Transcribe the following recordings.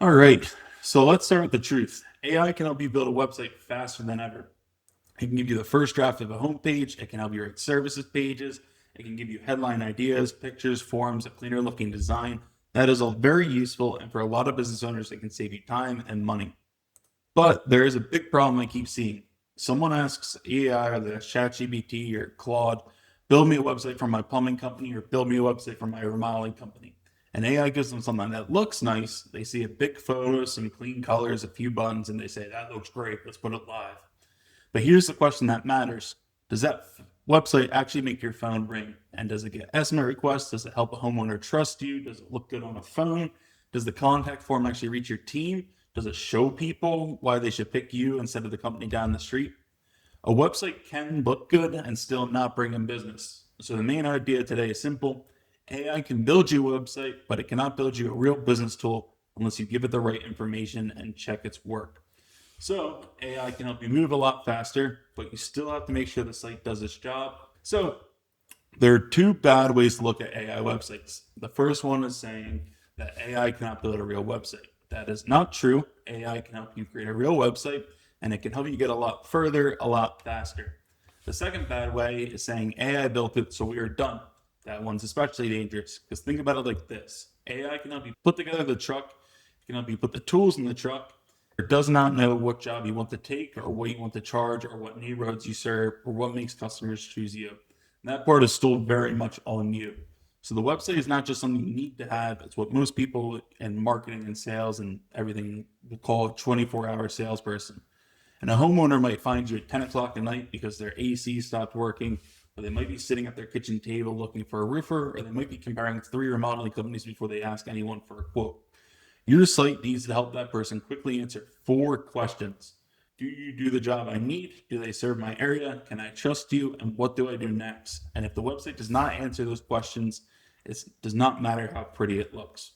All right, so let's start with the truth. AI can help you build a website faster than ever. It can give you the first draft of a homepage. It can help you write services pages. It can give you headline ideas, pictures, forms, a cleaner looking design. That is all very useful, and for a lot of business owners, it can save you time and money. But there is a big problem I keep seeing. Someone asks AI or the ChatGPT or Claude, build me a website for my plumbing company or build me a website for my remodeling company. And AI gives them something that looks nice. They see a big photo, some clean colors, a few buttons, and they say, that looks great. Let's put it live. But here's the question that matters. Does that website actually make your phone ring? And does it get estimate requests? Does it help a homeowner trust you? Does it look good on a phone? Does the contact form actually reach your team? Does it show people why they should pick you instead of the company down the street? A website can look good and still not bring in business. So the main idea today is simple. AI can build you a website, but it cannot build you a real business tool unless you give it the right information and check its work. So AI can help you move a lot faster, but you still have to make sure the site does its job. So there are two bad ways to look at AI websites. The first one is saying that AI cannot build a real website. That is not true. AI can help you create a real website, and it can help you get a lot further, a lot faster. The second bad way is saying AI built it, so we are done. That one's especially dangerous because think about it like this. AI can help you put together the truck, it can help you put the tools in the truck. It does not know what job you want to take or what you want to charge or what neighborhoods you serve or what makes customers choose you. And that part is still very much on you. So the website is not just something you need to have. It's what most people in marketing and sales and everything will call a 24-hour salesperson. And a homeowner might find you at 10 o'clock at night because their AC stopped working, or they might be sitting at their kitchen table looking for a roofer, or they might be comparing 3 remodeling companies before they ask anyone for a quote. Your site needs to help that person quickly answer 4 questions. Do you do the job I need? Do they serve my area? Can I trust you? And what do I do next? And if the website does not answer those questions, it does not matter how pretty it looks.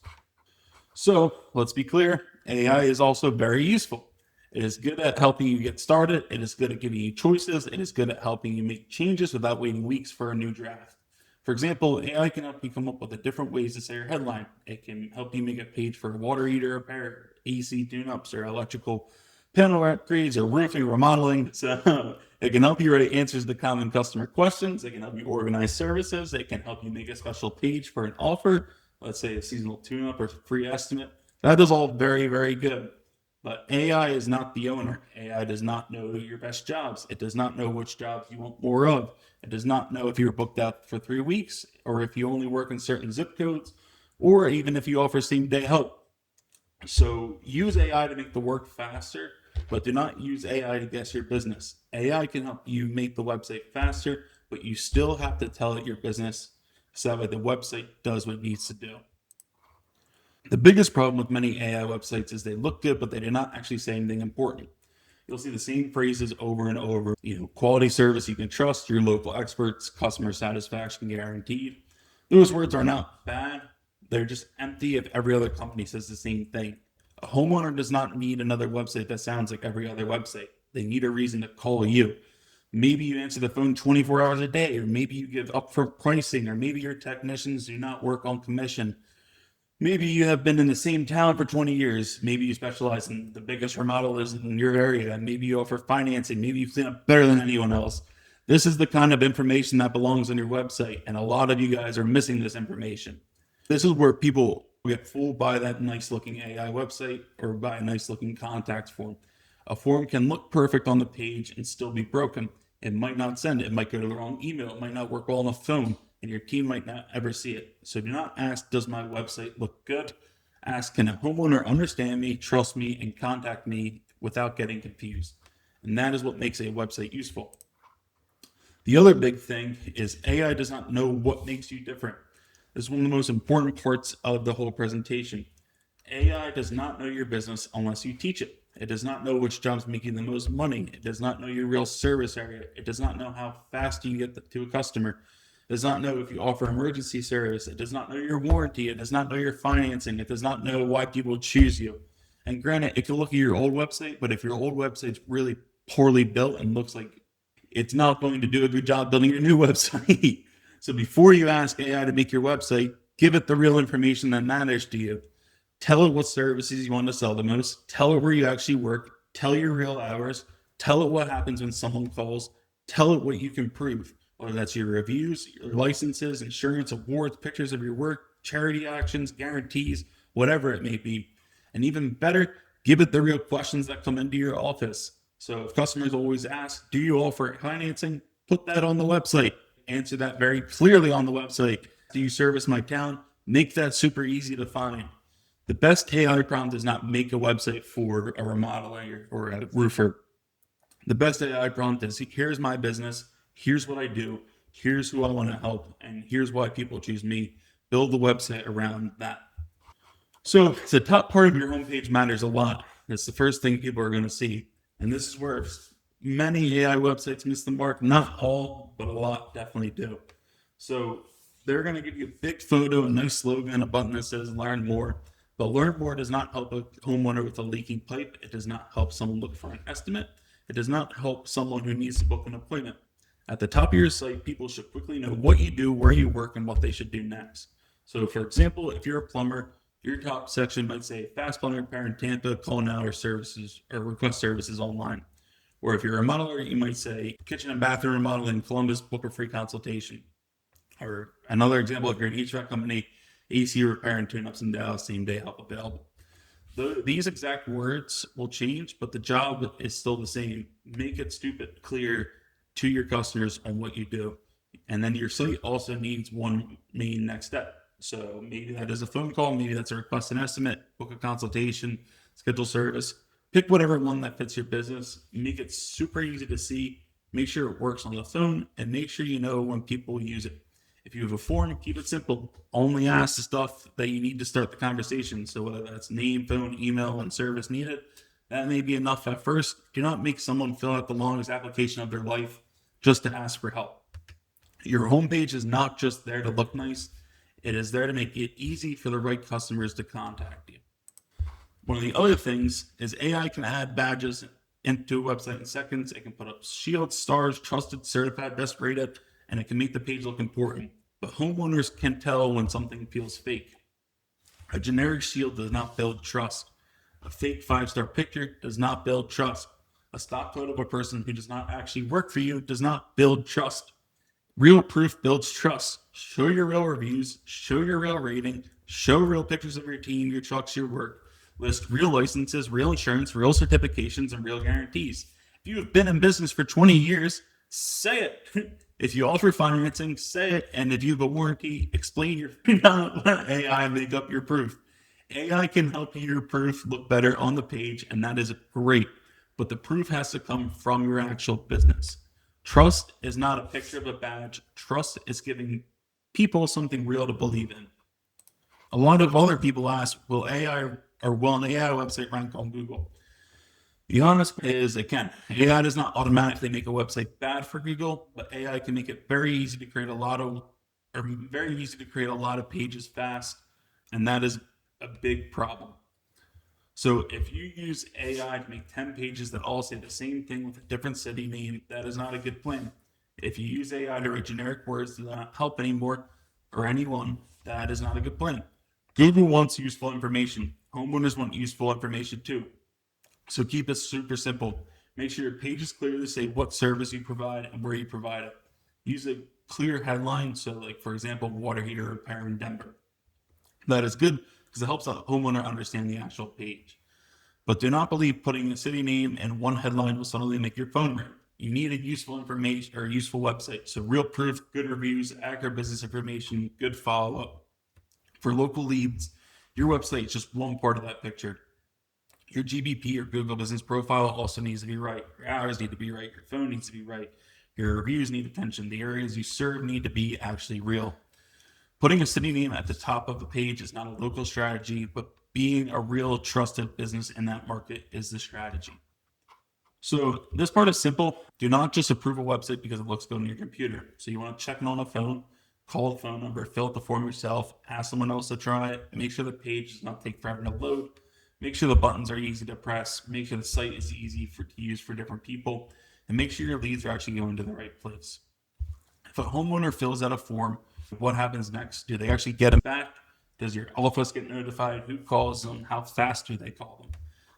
So let's be clear, AI is also very useful. It is good at helping you get started. It is good at giving you choices. It is good at helping you make changes without waiting weeks for a new draft. For example, AI can help you come up with different ways to say your headline. It can help you make a page for water heater repair, AC tune-ups, or electrical panel upgrades, or roofing remodeling. So it can help you write answers to common customer questions. It can help you organize services. It can help you make a special page for an offer, let's say a seasonal tune-up or free estimate. That is all very, very good. But AI is not the owner. AI does not know your best jobs. It does not know which jobs you want more of. It does not know if you're booked out for 3 weeks or if you only work in certain zip codes or even if you offer same day help. So use AI to make the work faster, but do not use AI to guess your business. AI can help you make the website faster, but you still have to tell it your business so that the website does what it needs to do. The biggest problem with many AI websites is they look good, but they do not actually say anything important. You'll see the same phrases over and over. Quality service you can trust, your local experts, customer satisfaction guaranteed. Those words are not bad. They're just empty if every other company says the same thing. A homeowner does not need another website that sounds like every other website. They need a reason to call you. Maybe you answer the phone 24 hours a day, or maybe you give upfront pricing, or maybe your technicians do not work on commission. Maybe you have been in the same town for 20 years. Maybe you specialize in the biggest remodelers in your area. Maybe you offer financing. Maybe you've seen it better than anyone else. This is the kind of information that belongs on your website, and a lot of you guys are missing this information. This is where people get fooled by that nice looking AI website or by a nice looking contact form. A form can look perfect on the page and still be broken. It might not send. It might go to the wrong email. It might not work well on the phone, and your team might not ever see it. So do not ask, does my website look good? Ask, can a homeowner understand me, trust me, and contact me without getting confused? And that is what makes a website useful. The other big thing is AI does not know what makes you different. This is one of the most important parts of the whole presentation. AI does not know your business unless you teach it. It does not know which jobs make you the most money. It does not know your real service area. It does not know how fast you get to a customer. It does not know if you offer emergency service. It does not know your warranty. It does not know your financing. It does not know why people choose you. And granted, it can look at your old website, but if your old website's really poorly built and looks like it's not going to do a good job building your new website. So before you ask AI to make your website, give it the real information that matters to you. Tell it what services you want to sell the most. Tell it where you actually work. Tell your real hours. Tell it what happens when someone calls. Tell it what you can prove, whether that's your reviews, your licenses, insurance, awards, pictures of your work, charity actions, guarantees, whatever it may be. And even better, give it the real questions that come into your office. So if customers always ask, do you offer financing? Put that on the website. Answer that very clearly on the website. Do you service my town? Make that super easy to find. The best AI prompt does not make a website for a remodeler or a roofer. The best AI prompt is, here's my business, here's what I do, here's who I want to help, and here's why people choose me. Build the website around that. So the top part of your homepage matters a lot. It's the first thing people are going to see. And this is where many AI websites miss the mark. Not all, but a lot definitely do. So they're going to give you a big photo, a nice slogan, a button that says learn more. But learn more does not help a homeowner with a leaking pipe. It does not help someone look for an estimate. It does not help someone who needs to book an appointment. At the top of your site, people should quickly know what you do, where you work, and what they should do next. So for example, if you're a plumber, your top section might say fast plumbing repair in Tampa, call now or services or request services online. Or if you're a remodeler, you might say kitchen and bathroom remodeling in Columbus, book a free consultation. Or another example, if you're an HVAC company, AC repair and tune-ups in Dallas, same day help available. These exact words will change, but the job is still the same. Make it stupid clear to your customers on what you do. And then your site also needs one main next step. So maybe that is a phone call, maybe that's a request an estimate, book a consultation, schedule service. Pick whatever one that fits your business. Make it super easy to see. Make sure it works on the phone, and make sure you know when people use it. If you have a form, keep it simple. Only ask the stuff that you need to start the conversation. So whether that's name, phone, email, and service needed, that may be enough at first. Do not make someone fill out the longest application of their life just to ask for help. Your homepage is not just there to look nice. It is there to make it easy for the right customers to contact you. One of the other things is AI can add badges into a website in seconds. It can put up shields, stars, trusted, certified, best rated, and it can make the page look important. But homeowners can tell when something feels fake. A generic shield does not build trust. A fake 5-star picture does not build trust. A stock photo of a person who does not actually work for you does not build trust. Real proof builds trust. Show your real reviews, show your real rating, show real pictures of your team, your trucks, your work. List real licenses, real insurance, real certifications, and real guarantees. If you have been in business for 20 years, say it. If you offer financing, say it. And if you have a warranty, explain your don't let AI make up your proof. AI can help your proof look better on the page, and that is great. But the proof has to come from your actual business. Trust is not a picture of a badge. Trust is giving people something real to believe in. A lot of other people ask, will an AI website rank on Google? The honest is, again, AI does not automatically make a website bad for Google, but AI can make it very easy to create a lot of pages fast, and that is a big problem. So if you use AI to make 10 pages that all say the same thing with a different city name, that is not a good plan. If you use AI to write generic words that do not help anymore or anyone, that is not a good plan. Google wants useful information. Homeowners want useful information too. So keep it super simple. Make sure your pages clearly say what service you provide and where you provide it. Use a clear headline. So like, for example, water heater repair in Denver. That is good because it helps a homeowner understand the actual page. But do not believe putting a city name and one headline will suddenly make your phone ring. You need a useful information or a useful website. So real proof, good reviews, accurate business information, good follow-up. For local leads, your website is just one part of that picture. Your GBP or Google Business Profile also needs to be right. Your hours need to be right. Your phone needs to be right. Your reviews need attention. The areas you serve need to be actually real. Putting a city name at the top of the page is not a local strategy, but being a real trusted business in that market is the strategy. So this part is simple. Do not just approve a website because it looks good on your computer. So you want to check it on a phone, call the phone number, fill out the form yourself, ask someone else to try it, make sure the page does not take forever to load, make sure the buttons are easy to press, make sure the site is easy to use for different people, and make sure your leads are actually going to the right place. If a homeowner fills out a form, what happens next? Do they actually get them back? Does your office get notified? Who calls them? How fast do they call them?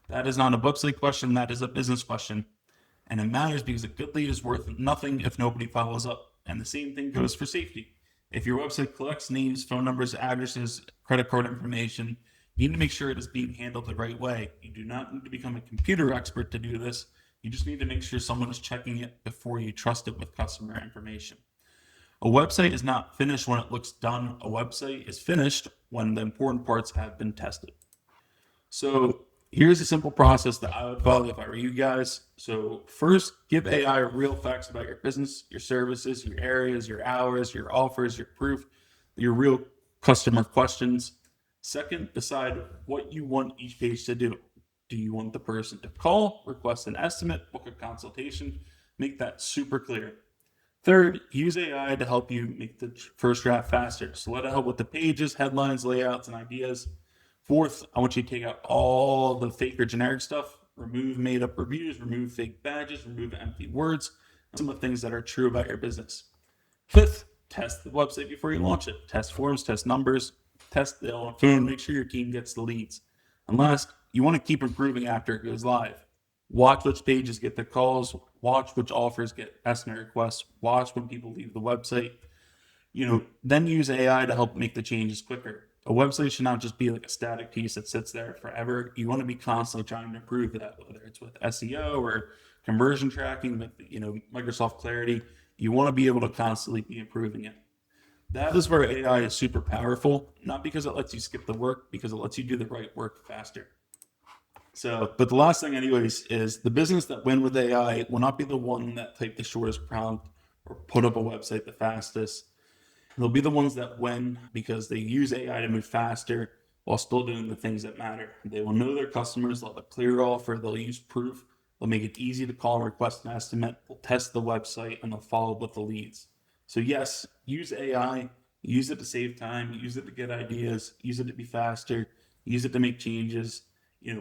That is not a website question. That is a business question. And it matters because a good lead is worth nothing if nobody follows up. And the same thing goes for safety. If your website collects names, phone numbers, addresses, credit card information, you need to make sure it is being handled the right way. You do not need to become a computer expert to do this. You just need to make sure someone is checking it before you trust it with customer information. A website is not finished when it looks done. A website is finished when the important parts have been tested. So here's a simple process that I would follow if I were you guys. So first, give AI real facts about your business, your services, your areas, your hours, your offers, your proof, your real customer questions. Second, decide what you want each page to do. Do you want the person to call, request an estimate, book a consultation? Make that super clear. Third, use AI to help you make the first draft faster. So let it help with the pages, headlines, layouts, and ideas. Fourth, I want you to take out all the fake or generic stuff, remove made up reviews, remove fake badges, remove empty words, some of the things that are true about your business. Fifth, test the website before you launch it. Test forms, test numbers, test the phone, make sure your team gets the leads. And last, you want to keep improving after it goes live. Watch which pages get the calls, watch which offers get estimate requests, watch when people leave the website. Then use AI to help make the changes quicker. A website should not just be like a static piece that sits there forever. You want to be constantly trying to improve that, whether it's with SEO or conversion tracking with Microsoft Clarity. You want to be able to constantly be improving it. That is where AI is super powerful, not because it lets you skip the work, because it lets you do the right work faster. But the last thing anyways is the business that win with AI will not be the one that type the shortest prompt or put up a website the fastest. They'll be the ones that win because they use AI to move faster while still doing the things that matter. They will know their customers, they'll have a clear offer, they'll use proof, they'll make it easy to call and request an estimate, they'll test the website, and they'll follow up with the leads. So yes, use AI, use it to save time, use it to get ideas, use it to be faster, use it to make changes,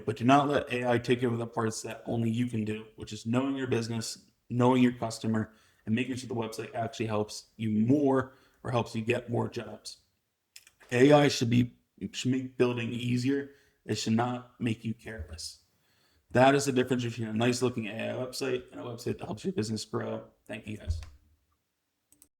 but do not let AI take over the parts that only you can do, which is knowing your business, knowing your customer, and making sure the website actually helps you more or helps you get more jobs. AI should make building easier. It should not make you careless. That is the difference between a nice looking AI website and a website that helps your business grow. Thank you guys.